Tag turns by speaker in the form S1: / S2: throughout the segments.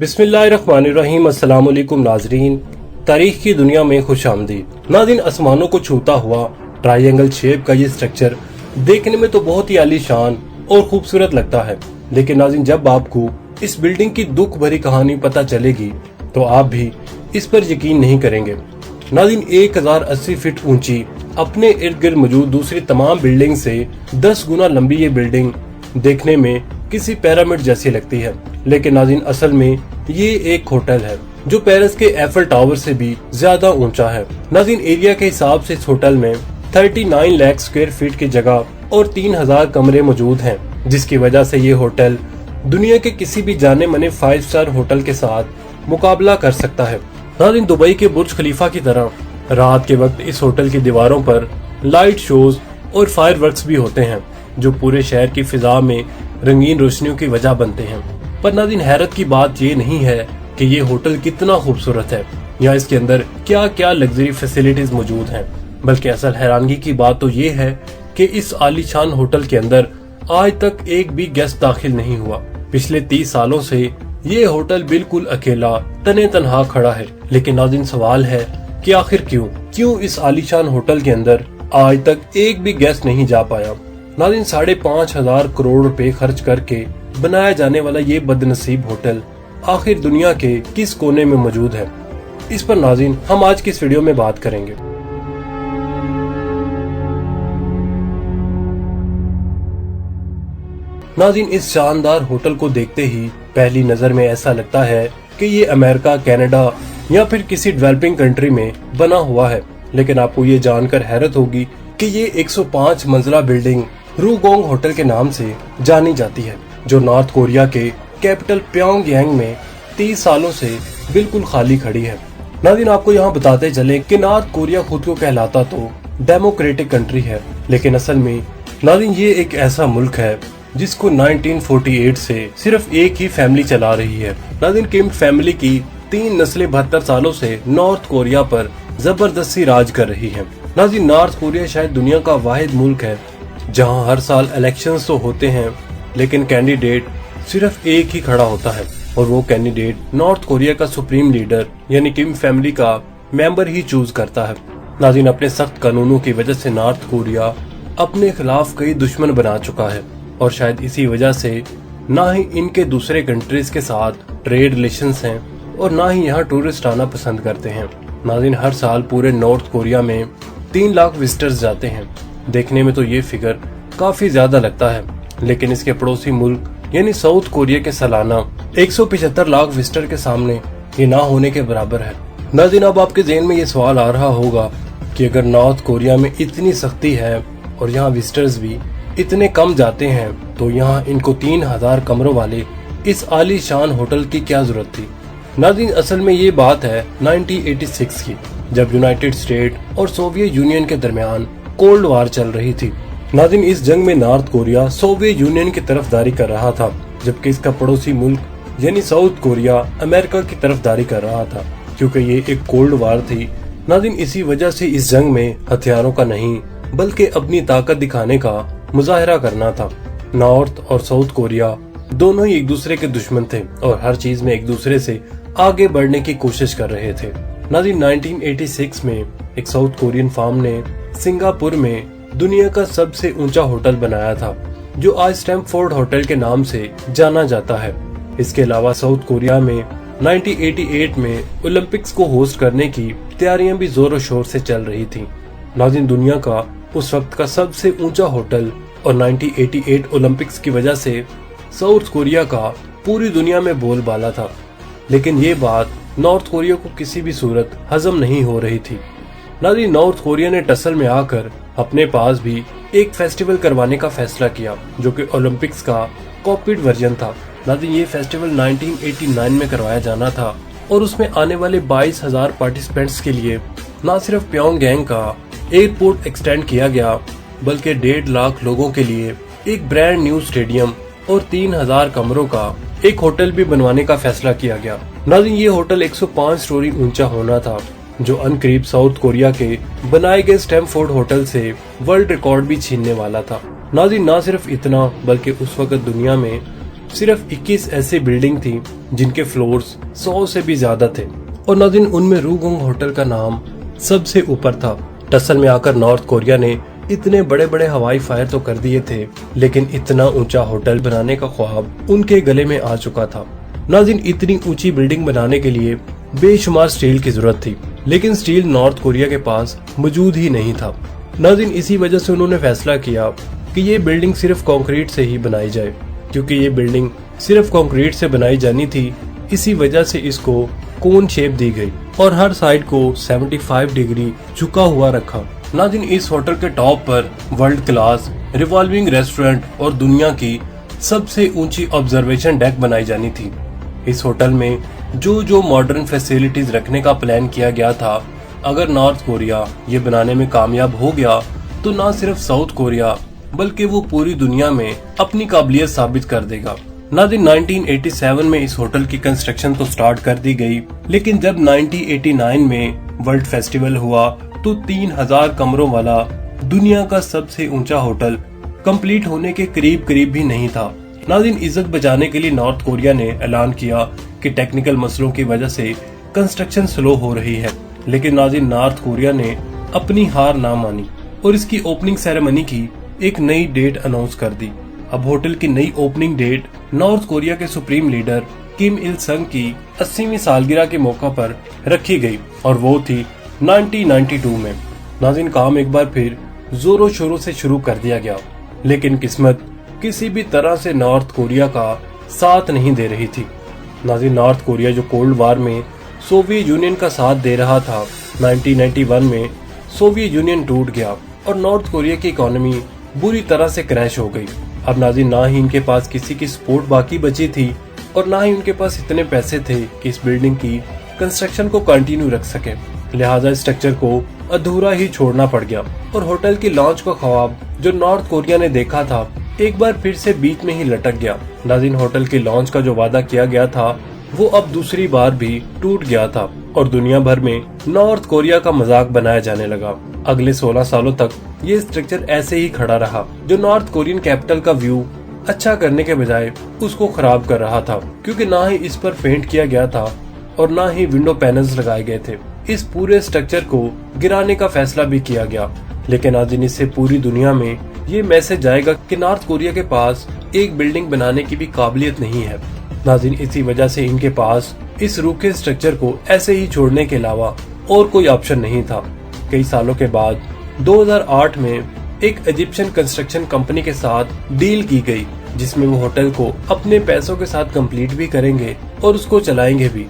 S1: बिस्मिल्लाहिर्रहमानिर्रहीम। अस्सलाम वालेकुम नाजरीन, तारीख की दुनिया में खुश आमदीद। नाज़रीन, आसमानों को छूता हुआ ट्रायंगल शेप का ये स्ट्रक्चर देखने में तो बहुत ही आलीशान और खूबसूरत लगता है, लेकिन नाज़रीन जब आपको इस बिल्डिंग की दुख भरी कहानी पता चलेगी तो आप भी इस पर यकीन नहीं करेंगे। नाज़रीन 1080 फीट ऊंची अपने इर्द गिर्द मौजूद दूसरी तमाम बिल्डिंग से 10 गुना लंबी ये बिल्डिंग देखने में किसी पिरामिड जैसी लगती है, लेकिन नाज़रीन असल में ये एक होटल है जो पेरिस के एफल टावर से भी ज्यादा ऊंचा है। नाज़रीन एरिया के हिसाब से इस होटल में 39 लाख स्क्वायर फीट की जगह और 3000 कमरे मौजूद हैं, जिसकी वजह से ये होटल दुनिया के किसी भी जाने माने 5 स्टार होटल के साथ मुकाबला कर सकता है। नाज़रीन दुबई के बुर्ज खलीफा की तरह रात के वक्त इस होटल की दीवारों पर लाइट शोज और फायरवर्क्स भी होते हैं, जो पूरे शहर की फिजा में रंगीन रोशनियों की वजह बनते हैं। पर नाज़रीन हैरत की बात ये नहीं है कि ये होटल कितना खूबसूरत है या इसके अंदर क्या क्या लग्जरी फैसिलिटीज मौजूद हैं, बल्कि असल हैरानगी की बात तो ये है कि इस आलीशान होटल के अंदर आज तक एक भी गेस्ट दाखिल नहीं हुआ। पिछले 30 सालों से ये होटल बिल्कुल अकेला तने तनहा खड़ा है। लेकिन नाज़रीन सवाल है कि आखिर क्यों इस आलीशान होटल के अंदर आज तक एक भी गेस्ट नहीं जा पाया। नाज़रीन 5,500 करोड़ रुपए खर्च करके बनाया जाने वाला ये बदनसीब होटल आखिर दुनिया के किस कोने में मौजूद है, इस पर नाज़रीन हम आज की इस वीडियो में बात करेंगे। नाज़रीन इस शानदार होटल को देखते ही पहली नजर में ऐसा लगता है कि ये अमेरिका, कनाडा या फिर किसी डेवलपिंग कंट्री में बना हुआ है, लेकिन आपको ये जानकर हैरत होगी कि ये 105 मंजिला बिल्डिंग रूगोंग होटल के नाम से जानी जाती है, जो नॉर्थ कोरिया के कैपिटल प्योंगयांग में 30 सालों से बिल्कुल खाली खड़ी है। नाज़रीन आपको यहाँ बताते चले कि नॉर्थ कोरिया खुद को कहलाता तो डेमोक्रेटिक कंट्री है, लेकिन असल में नाज़रीन ये एक ऐसा मुल्क है जिसको 1948 से सिर्फ एक ही फैमिली चला रही है। नाज़रीन किम फैमिली की 3 नस्लें 72 सालों से नॉर्थ कोरिया पर जबरदस्ती राज कर रही है। नाज़रीन नॉर्थ कोरिया शायद दुनिया का वाहिद मुल्क है जहां हर साल इलेक्शंस तो होते हैं, लेकिन कैंडिडेट सिर्फ एक ही खड़ा होता है और वो कैंडिडेट नॉर्थ कोरिया का सुप्रीम लीडर यानी किम फैमिली का मेंबर ही चूज करता है। नाज़रीन अपने सख्त कानूनों की वजह से नॉर्थ कोरिया अपने खिलाफ कई दुश्मन बना चुका है और शायद इसी वजह से ना ही इनके दूसरे कंट्रीज के साथ ट्रेड रिलेशंस हैं और ना ही यहाँ टूरिस्ट आना पसंद करते हैं। नाज़रीन हर साल पूरे नॉर्थ कोरिया में 3 लाख विजिटर्स जाते हैं। देखने में तो ये फिगर काफी ज्यादा लगता है, लेकिन इसके पड़ोसी मुल्क यानी साउथ कोरिया के सालाना 175 लाख विजिटर के सामने ये ना होने के बराबर है। नाज़रीन अब आपके ज़हन में ये सवाल आ रहा होगा कि अगर नॉर्थ कोरिया में इतनी सख्ती है और यहाँ विजिटर्स भी इतने कम जाते हैं तो यहाँ इनको 3000 कमरों वाले इस आलीशान होटल की क्या जरूरत थी। नाज़रीन असल में ये बात है 1986 की, जब यूनाइटेड स्टेट और सोवियत यूनियन के दरमियान कोल्ड वार चल रही थी। नाज़रीन इस जंग में नॉर्थ कोरिया सोवियत यूनियन की तरफदारी कर रहा था, जबकि इसका पड़ोसी मुल्क यानी साउथ कोरिया अमेरिका की तरफदारी कर रहा था, क्योंकि ये एक कोल्ड वार थी। नाज़रीन इसी वजह से इस जंग में हथियारों का नहीं बल्कि अपनी ताकत दिखाने का मुजाहरा करना था। नॉर्थ और साउथ कोरिया दोनों ही एक दूसरे के दुश्मन थे और हर चीज में एक दूसरे से आगे बढ़ने की कोशिश कर रहे थे। नाज़रीन 1986 में एक साउथ कोरियन फार्म ने सिंगापुर में दुनिया का सबसे ऊंचा होटल बनाया था, जो आज स्टैमफोर्ड होटल के नाम से जाना जाता है। इसके अलावा साउथ कोरिया में 1988 में ओलंपिक्स को होस्ट करने की तैयारियां भी जोरों शोर से चल रही थी। नाज़रीन दुनिया का उस वक्त का सबसे ऊंचा होटल और 1988 ओलंपिक्स की वजह से साउथ कोरिया का पूरी दुनिया में बोलबाला था, लेकिन ये बात नॉर्थ कोरिया को किसी भी सूरत हजम नहीं हो रही थी। नाज़रीन नॉर्थ कोरिया ने टसल में आकर अपने पास भी एक फेस्टिवल करवाने का फैसला किया, जो कि ओलंपिक्स का कॉपीड वर्जन था। नाज़रीन ये फेस्टिवल 1989 में करवाया जाना था और उसमें आने वाले 22,000 पार्टिसिपेंट्स के लिए न सिर्फ प्योंगयांग का एयरपोर्ट एक्सटेंड किया गया, बल्कि 1.5 लाख लोगों के लिए एक ब्रांड न्यू स्टेडियम और 3000 कमरों का एक होटल भी बनवाने का फैसला किया गया। नाज़रीन ये होटल 105 स्टोरी ऊंचा होना था, जो अनकरीब साउथ कोरिया के बनाए गए स्टैमफोर्ड होटल से वर्ल्ड रिकॉर्ड भी छीनने वाला था। नाज़रीन ना सिर्फ इतना बल्कि उस वक्त दुनिया में सिर्फ 21 ऐसी बिल्डिंग थी जिनके फ्लोर्स 100 से भी ज्यादा थे और नाज़रीन उनमें रूगोंग होटल का नाम सबसे ऊपर था। टसल में आकर नॉर्थ कोरिया ने इतने बड़े बड़े हवाई फायर तो कर दिए थे, लेकिन इतना ऊंचा होटल बनाने का ख्वाब उनके गले में आ चुका था। नाज़रीन इतनी ऊंची बिल्डिंग बनाने के लिए बेशुमार स्टील की जरूरत थी, लेकिन स्टील नॉर्थ कोरिया के पास मौजूद ही नहीं था। नाज़रीन इसी वजह से उन्होंने फैसला किया कि ये बिल्डिंग सिर्फ कंक्रीट से ही बनाई जाए। क्योंकि ये बिल्डिंग सिर्फ कंक्रीट से बनाई जानी थी, इसी वजह से इसको कोन शेप दी गई और हर साइड को 75 डिग्री झुका हुआ रखा। नाज़रीन इस होटल के टॉप पर वर्ल्ड क्लास रिवॉल्विंग रेस्टोरेंट और दुनिया की सबसे ऊंची ऑब्जर्वेशन डेक बनाई जानी थी। इस होटल में जो मॉडर्न फैसिलिटीज रखने का प्लान किया गया था, अगर नॉर्थ कोरिया ये बनाने में कामयाब हो गया तो ना सिर्फ साउथ कोरिया बल्कि वो पूरी दुनिया में अपनी काबिलियत साबित कर देगा। नाज़रीन 1987 में इस होटल की कंस्ट्रक्शन तो स्टार्ट कर दी गई, लेकिन जब 1989 में वर्ल्ड फेस्टिवल हुआ तो 3000 कमरों वाला दुनिया का सबसे ऊंचा होटल कंप्लीट होने के करीब भी नहीं था। नाज़रीन इज्जत बचाने के लिए नॉर्थ कोरिया ने ऐलान किया कि टेक्निकल मसलों की वजह से कंस्ट्रक्शन स्लो हो रही है, लेकिन नाज़रीन नॉर्थ कोरिया ने अपनी हार ना मानी और इसकी ओपनिंग सेरेमनी की एक नई डेट अनाउंस कर दी। अब होटल की नई ओपनिंग डेट नॉर्थ कोरिया के सुप्रीम लीडर किम इल संग की 80वीं सालगिरह के मौका पर रखी गई और वो थी 1992 में। नाज़रीन काम एक बार फिर जोरों शोरों से शुरू कर दिया गया, लेकिन किस्मत किसी भी तरह से नॉर्थ कोरिया का साथ नहीं दे रही थी। नाज़रीन नॉर्थ कोरिया जो कोल्ड वार में सोवियत यूनियन का साथ दे रहा था, 1991 में सोवियत यूनियन टूट गया और नॉर्थ कोरिया की इकोनॉमी बुरी तरह से क्रैश हो गई। अब नाज़रीन ना ही इनके पास किसी की सपोर्ट बाकी बची थी और ना ही उनके पास इतने पैसे थे कि इस बिल्डिंग की कंस्ट्रक्शन को कंटिन्यू रख सके, लिहाजा स्ट्रक्चर को अधूरा ही छोड़ना पड़ गया और होटल की लॉन्च का ख्वाब जो नॉर्थ कोरिया ने देखा था एक बार फिर से बीच में ही लटक गया। नाज़रीन होटल की लॉन्च का जो वादा किया गया था वो अब दूसरी बार भी टूट गया था और दुनिया भर में नॉर्थ कोरिया का मजाक बनाया जाने लगा। अगले 16 सालों तक ये स्ट्रक्चर ऐसे ही खड़ा रहा, जो नॉर्थ कोरियन कैपिटल का व्यू अच्छा करने के बजाय उसको खराब कर रहा था, क्योंकि ना ही इस पर पेंट किया गया था और ना ही विंडो पैनल्स लगाए गए थे। इस पूरे स्ट्रक्चर को गिराने का फैसला भी किया गया, लेकिन आज इससे पूरी दुनिया में ये मैसेज जाएगा कि नॉर्थ कोरिया के पास एक बिल्डिंग बनाने की भी काबिलियत नहीं है। नाज़रीन इसी वजह से इनके पास इस रूखे स्ट्रक्चर को ऐसे ही छोड़ने के अलावा और कोई ऑप्शन नहीं था। कई सालों के बाद 2008 में एक इजिप्शियन कंस्ट्रक्शन कंपनी के साथ डील की गई, जिसमें वो होटल को अपने पैसों के साथ कंप्लीट भी करेंगे और उसको चलाएंगे भी।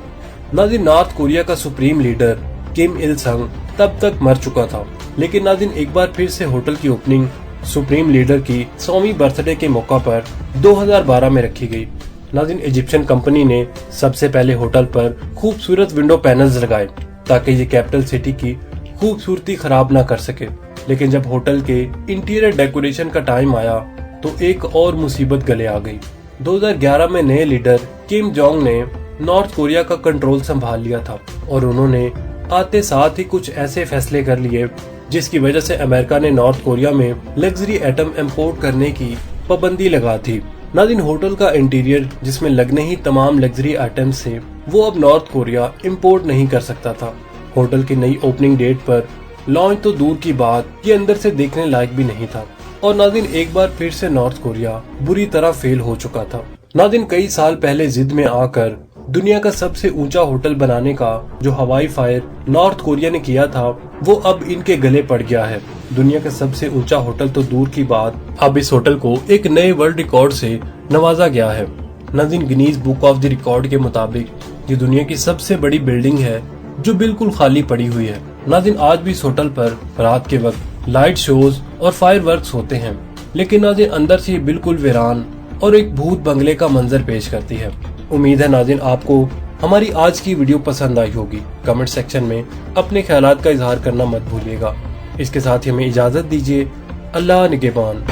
S1: नाज़रीन नॉर्थ कोरिया का सुप्रीम लीडर किम इल संग तब तक मर चुका था, लेकिन नाज़रीन एक बार फिर से होटल की ओपनिंग सुप्रीम लीडर की 100वीं बर्थडे के मौका पर 2012 में रखी गई। नाज़रीन इजिप्शियन कंपनी ने सबसे पहले होटल पर खूबसूरत विंडो पैनल्स लगाए ताकि ये कैपिटल सिटी की खूबसूरती खराब ना कर सके, लेकिन जब होटल के इंटीरियर डेकोरेशन का टाइम आया तो एक और मुसीबत गले आ गई। 2011 में नए लीडर किम जोंग ने नॉर्थ कोरिया का कंट्रोल संभाल लिया था और उन्होंने आते साथ ही कुछ ऐसे फैसले कर लिए जिसकी वजह से अमेरिका ने नॉर्थ कोरिया में लग्जरी आइटम इंपोर्ट करने की पाबंदी लगा थी। नाज़रीन होटल का इंटीरियर जिसमें लगने ही तमाम लग्जरी आइटम्स थे, वो अब नॉर्थ कोरिया इंपोर्ट नहीं कर सकता था। होटल की नई ओपनिंग डेट पर लॉन्च तो दूर की बात, ये अंदर से देखने लायक भी नहीं था और नाज़रीन एक बार फिर से नॉर्थ कोरिया बुरी तरह फेल हो चुका था। नाज़रीन कई साल पहले जिद में आकर दुनिया का सबसे ऊंचा होटल बनाने का जो हवाई फायर नॉर्थ कोरिया ने किया था, वो अब इनके गले पड़ गया है। दुनिया का सबसे ऊंचा होटल तो दूर की बात, अब इस होटल को एक नए वर्ल्ड रिकॉर्ड से नवाजा गया है। नाज़रीन Guinness book of the record के मुताबिक ये दुनिया की सबसे बड़ी बिल्डिंग है जो बिल्कुल खाली पड़ी हुई है। नाज़रीन आज भी इस होटल पर रात के वक्त लाइट शोज और फायरवर्क्स होते हैं, लेकिन नाज़रीन अंदर से बिल्कुल वीरान और एक भूत बंगले का मंजर पेश करती है। उम्मीद है नाज़रीन आपको हमारी आज की वीडियो पसंद आई होगी। कमेंट सेक्शन में अपने ख्यालात का इजहार करना मत भूलिएगा। इसके साथ ही हमें इजाजत दीजिए। अल्लाह निगहबान।